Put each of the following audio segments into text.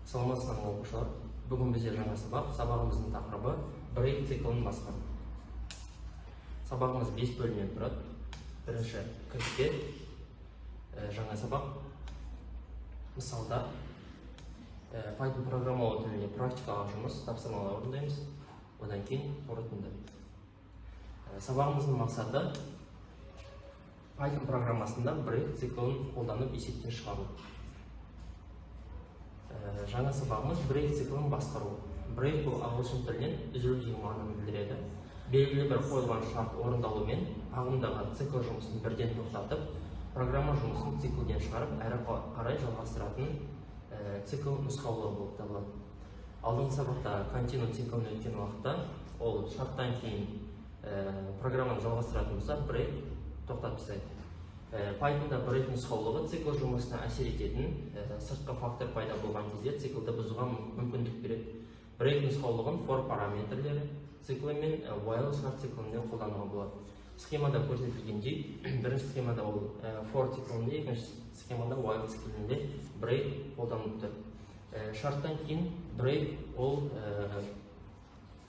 Саламатсыздар оқушылар. Бүгін бізде жаңа сабақ. Сабағымыздың тақырыбы брейк циклын басқару. Сабағымыз 5 бөлімнен тұрады. Бірінші кіріспе, жаңа сабақ, мысалдар, Python программалау тілінде практикалық жұмыс, тапсырмалар орындаймыз. Одан кейін қорытынды. Сабағымыздың мақсаты Python программасында брейк циклын қолданып есептен шығару. Жаңа сабағымыз брейк циклын басқару. Брейк бұл ағылшын тілінен үзілу деген мағынаны білдіреді. Белгілі бір қойылған шарт орындалуымен ағымдағы цикл жұмысын бірден тоқтатып, программа жұмысын циклден шығарып, әрі қарай жалғастыратын цикл нұсқаулығы болып табылады. Алдыңғы сабақта континуу циклын өткен уақытта ол шарттан кейін программаны жалғастыратын болса, брейк тоқтатып тастайды. Python'да брейк нұсқаулығы цикл жұмысына әсер ететін сыртқы фактор пайда болған кезде циклды бұзуға мүмкіндік береді. Брейк нұсқаулығын for параметрлері циклі мен while шарт циклінде қолдануға болады. Схемада көрсетілгендей, бірінші схемада ол for циклінде, екінші схемада while циклінде брейк қолданылып тұр. Шарттан кейін брейк ол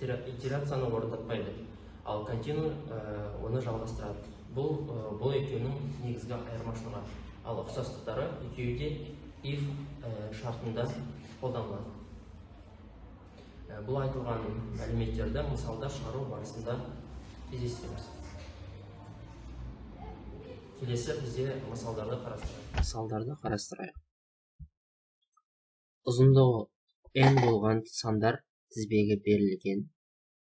итерацияны орындатпайды, ал continue оны жалғастырады. Бұл екеуінің негізгі айырмашылығы. Ал ұқсастықтары екеуі де if шартында қолданылады. Бұл айтылған мәліметтерді мысалда шығару барысында кездестіреміз. Келесі бізде мысалдарды қарастырайық. Ұзындығы n болған сандар тізбегі берілген.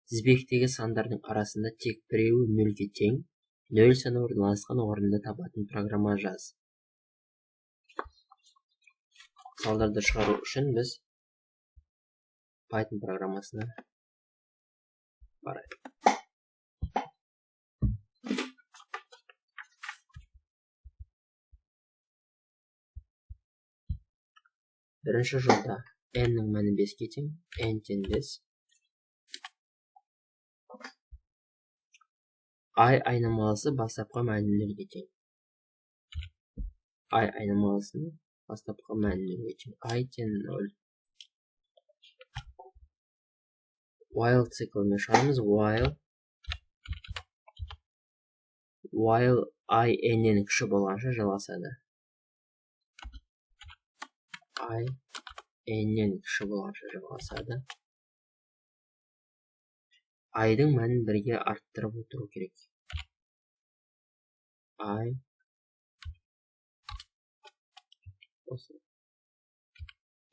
Тізбектегі сандардың арасында тек біреуі нөлге тең, нөл саны орналасқан орынды табатын программа жаз. Мысалдарды шығару үшін біз Python программасына барайық. Бірінші жолда n-нің мәні 5-ке тең, n тең 5. I айнымалысы бастапқы мәні 0-ге тең. I айнымалысының бастапқы мәні 0-ге тең. I тең 0. While цикліне шығарамыз. While I n-нен кіші болғанша жалғасады. I n-нен кіші болғанша жалғасады. I-дың мәнін 1-ге арттырып отыру керек. I осы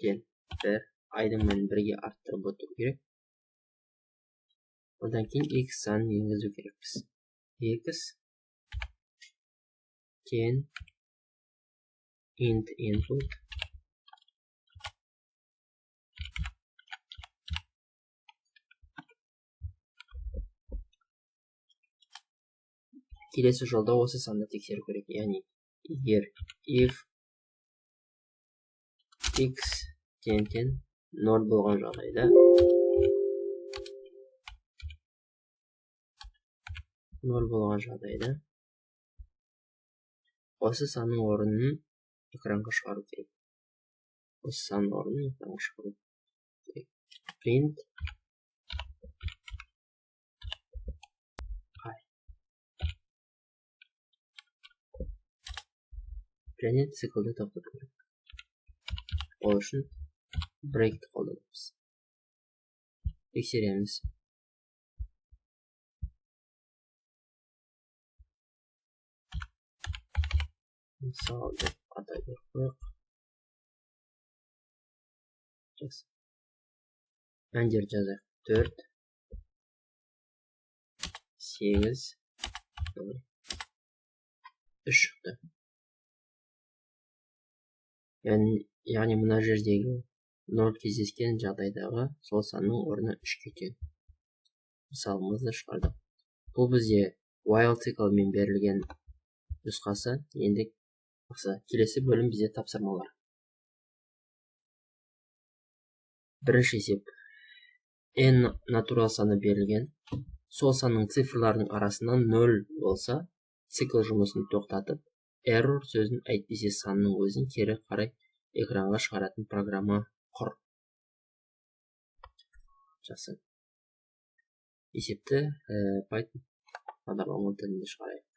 кел 1. I-дың мәнін 1-ге арттырып отыру керек. Одан кейін x санын енгізу керекпіз. X тең int input келесі жолда осы санды тексеру керек. Яғни егер if x тең 0 болған жағдайда осы санның орнын экранға шығару керек. Осы санның орнын экранға шығару керек. Print I. Және циклды тоқтату керек. Ол үшін брейкті қолданамыз. Тексереміз. Мысалы деп атай беріп. Жақсы. Мәндерді жазайық. 4, 8, 3 шықты. Яғни мына жердегі 0 кездескен жағдайдағы сол санның орны 3-ке тең. Мысалымызды шығардық. Бұл бізде while циклмен берілген нұсқасы. Енді келесі бөлім бізде тапсырмалар. Бірінші есеп. N натурал саны берілген. Сол санның цифрларының арасынан 0 болса, цикл жұмысын тоқтатып, error сөзін әйтпесе санның өзін кері қарай экранға шығаратын программа құр. Жақсы. Есепті Python бағдарлама тілінде шығарайық.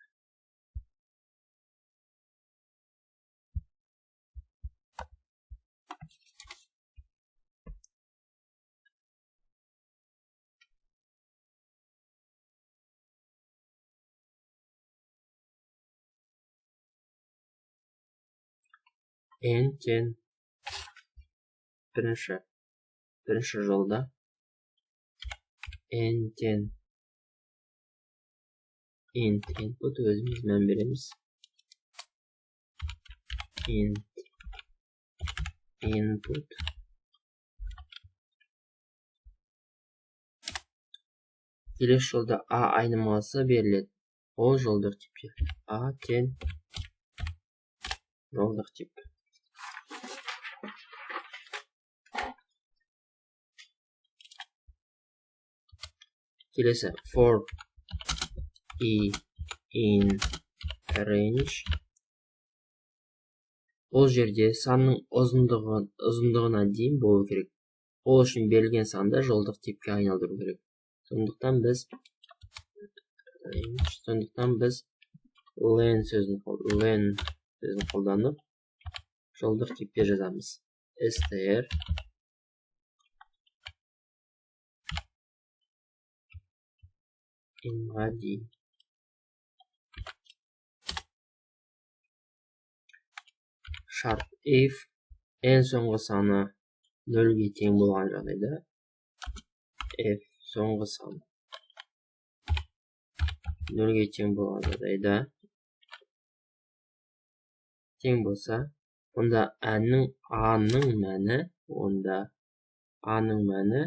N тең бірінші жолда N тең int input өзіміз мән береміз. Int input келесі жолда a айнымасы беріледі. Ол жолдық типте. A тең жолдық тип. Келесі for i in range. Ол жерде санның ұзындығына дейін болу керек. Ол үшін берілген санды жолдық типке айналдыру керек. Сондықтан біз len сөзін қолданып жолдық типке жазамыз. str inға дейін. Шарт if n соңғы саны 0-ге тең болған жағдайда, f соңғы саны 0-ге тең болған жағдайда тең болса, онда a-ның мәні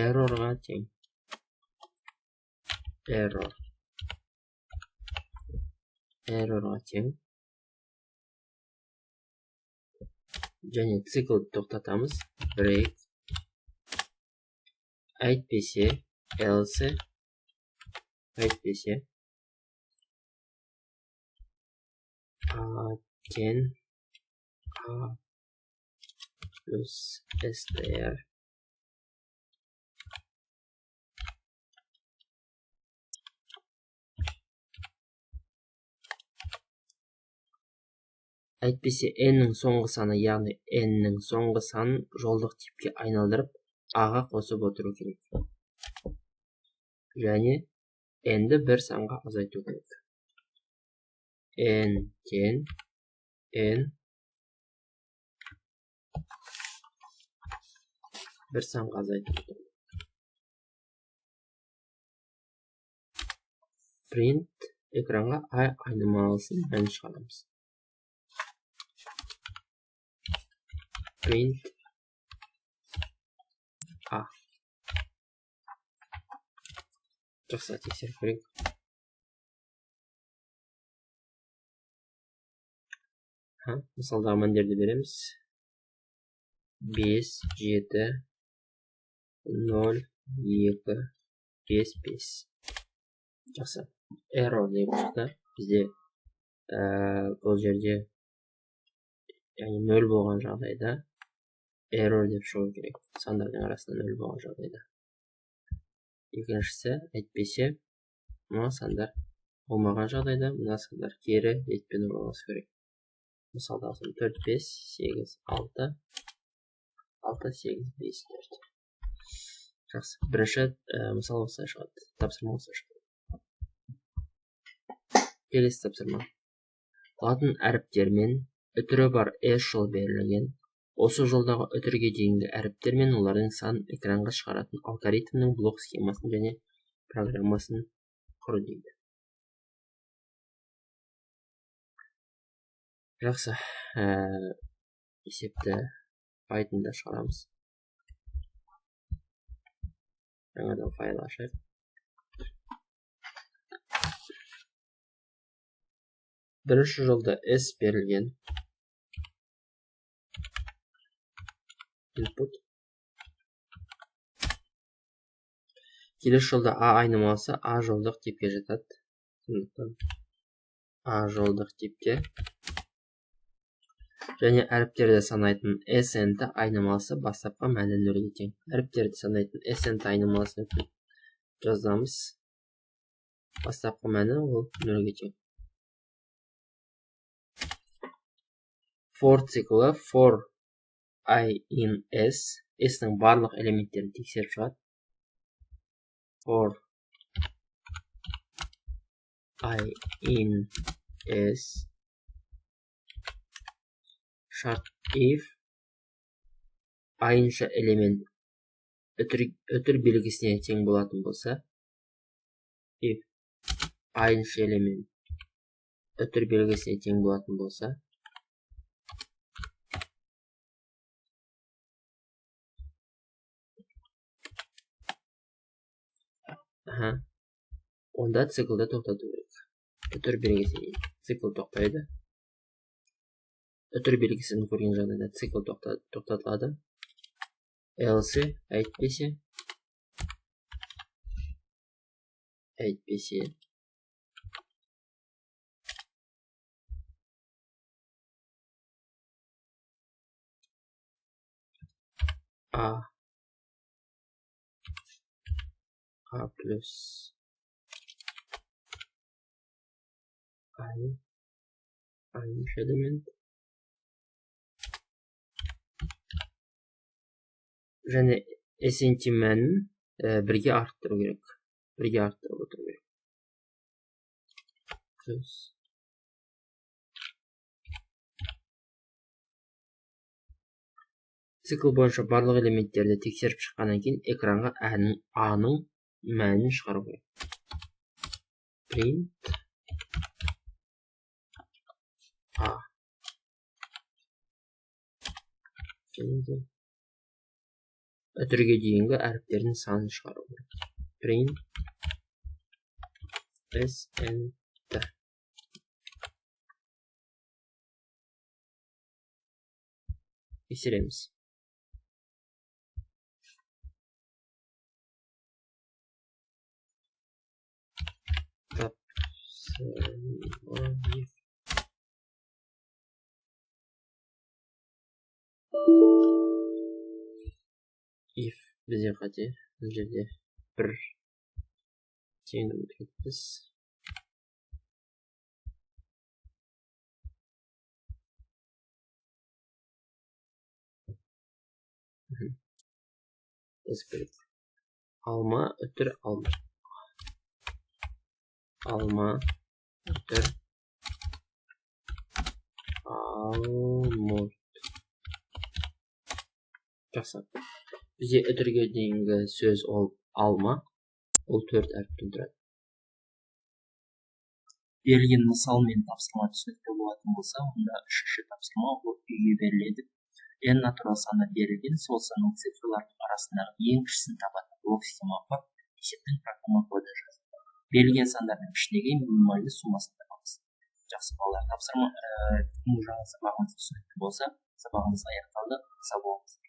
errorға тең. Errorға тең. Және цикл тоқтатамыз. Break. Әйтпесе, else. Әйтпесе, a тең a плюс str әйтпесе n-нің соңғы саны, яғни n-нің соңғы санын жолдық типке айналдырып, a-ға қосып отыру керек. Және n-ді бір санға азайту керек. N тең n бір санға азайту керек. Print экранға i айнымалысын мәнін шығарамыз. Print a. Жақсы, тексеріп көрейік. Мысалдағы мәндерді береміз. 5, 7, 0, 2, 5, 5. Жақсы. Error деп шықты. Бізде бұл жерде 0 болған жағдайда error деп шығу керек. Сандардың арасында 0 болған жағдайда. Екіншісі, әйтпесе, мына сандар болмаған жағдайда, мына сандар кері ретпен орналасу керек. Мысалдағы 4, 5, 8, 6, 6, 8, 5, 4. Жақсы. Бірінші мысал осылай шығады. Тапсырма осылай шығады. Келесі тапсырма. Латын әріптермен үтірі бар S жол берілген. Осы жолдағы үтірге дейінгі әріптер мен олардың санын экранға шығаратын алгоритмнің блок схемасын және программасын құру дейді. Жақсы. Есепті Python'да шығарамыз. Жаңадан файл ашайық. Бірінші жолда S берілген. Input. Келесі жолда A айнымалысы A жолдық типке жатады. A жолдық типте және әріптерді санайтын SNT айнымалысы бастапқы мәні нөлге тең. Әріптерді санайтын SNT айнымалысын жазамыз. Бастапқы мәні ол нөлге тең. For циклы for I in S, S-ның барлық элементтерін тексеріп шығады. For I in S шарт if айынша элемент үтір белгісіне тең болатын болса, if айынша элемент үтір белгісіне тең болатын болса, онда циклды тоқтату керек. Үтір белгісіне цикл тоқтайды. Үтір белгісін көрген жағдайда цикл тоқтатылады. Else әйтпесе A плюс айынша элемент және SNT мәнін бірге арттыру керек. Бірге арттырып отыру керек. Плюс цикл бойынша барлық элементтерді тексеріп шыққаннан кейін экранға A-ның мәнін шығару керек. Print A. Үтірге дейінгі әріптердің санын шығару керек. Print SNT. Тексереміз. If бізде қате, бұл жерде бір теңдік өткізбіз. Алма, үтір, алма. Алма, үтір, алмұрт. Жақсы. Бізде үтірге дейінгі сөз ол алма. Ол 4 әріптен тұрады. Берілген мысалмен тапсырма түсінікті болатын болса, онда үшінші тапсырма ол үйге беріледі. N натурал саны берілген, сол санның цифрлардың арасындағы ең кішісін табатын блок схема бар. Есептің программа коды жазып. Берілген сандардың ішіндегі минимальды сумасын табамыз. Жақсы балалар, тапсырма жаңа сабағымыз түсінікті болса, сабағымыз аяқталды. Сау болыңыз.